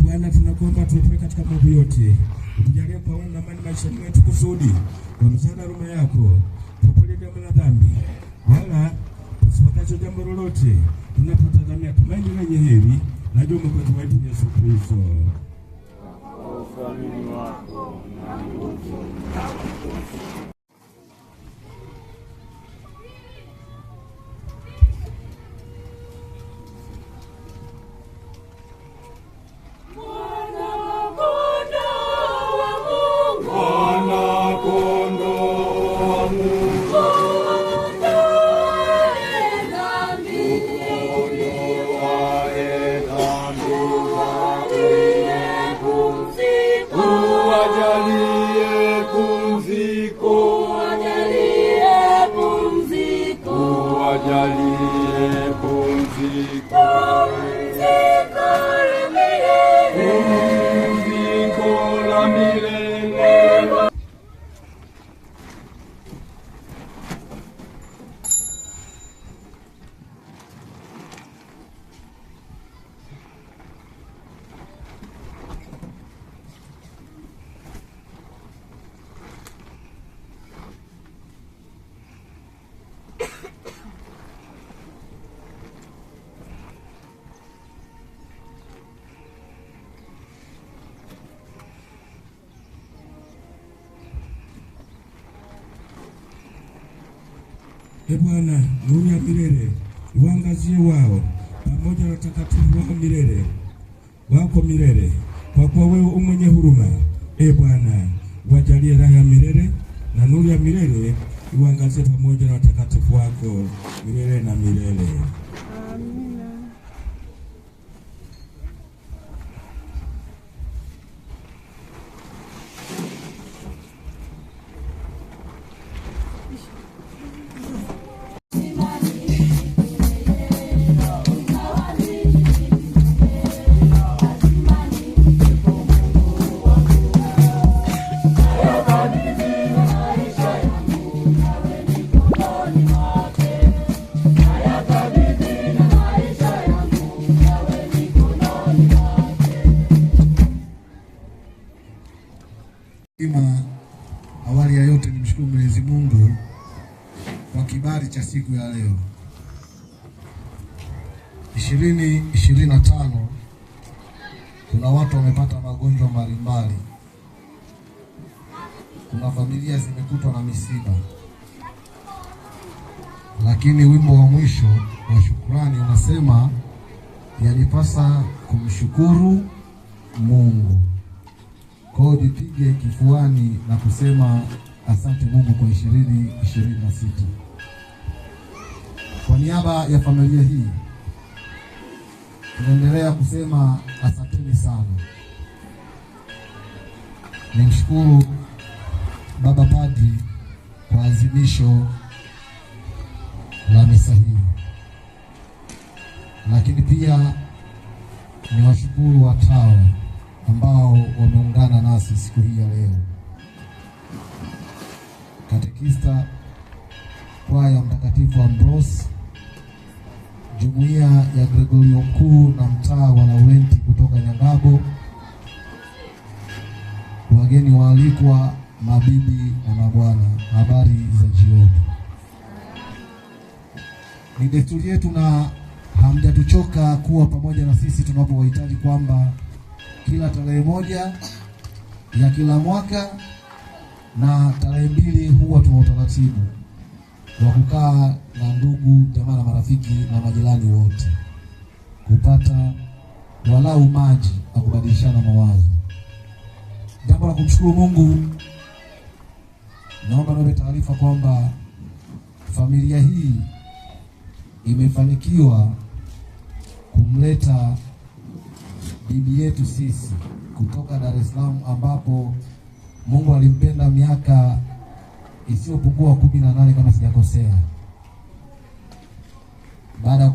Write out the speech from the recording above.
Bwana, tunakuomba tuokoe katika mambo yote. Utujalie Paulo na amani maishani mwetu kusudi kwa msaada wa Roho yako tupole jambo la dhambi, wala tusipatacho jambo lolote, tunapotazamia tumaini lenye heri na juu Mwokozi wetu Yesu Kristo. Ufalme wako na nguvu. Bwana, nuru ya milele uangazie wao pamoja na utakatifu wako milele wako milele, kwa kuwa wewe mwenye huruma. Bwana, wajalie raha ya milele na nuru ya milele uangazie pamoja na utakatifu wako milele na milele. Awali ya yote nimshukuru Mwenyezi Mungu kwa kibali cha siku ya leo 2025. Kuna watu wamepata magonjwa mbalimbali, kuna familia zimekutwa na misiba, lakini wimbo wa mwisho wa shukrani unasema yalipasa kumshukuru Mungu. Kwa hiyo jipige kifuani na kusema asante Mungu kwa 2026. Kwa niaba ya familia hii tunaendelea kusema asanteni sana. Nimshukuru Baba Padri kwa azimisho la misa hii, lakini pia niwashukuru watawa ambao wameungana nasi siku hii ya leo. Katekista, kwaya Mtakatifu Ambrose, jumuiya ya Gregorio Mkuu na mtaa wa Laurenti kutoka Nyangabo, wageni waalikwa, mabibi na mabwana, habari za jioni. Ni desturi yetu na hamjatuchoka kuwa pamoja na sisi tunapowahitaji, kwamba kila tarehe 1 ya kila mwaka na tarehe 2 huwa tuna utaratibu wa kukaa na ndugu jamaa na marafiki na majirani wote kupata walau maji na kubadilishana mawazo. Jambo la kumshukuru Mungu, naomba niwape taarifa kwamba familia hii imefanikiwa kumleta bibi yetu sisi kutoka Dar es Salaam, ambapo Mungu alimpenda miaka isiyopungua 18 kama sijakosea. Baada ya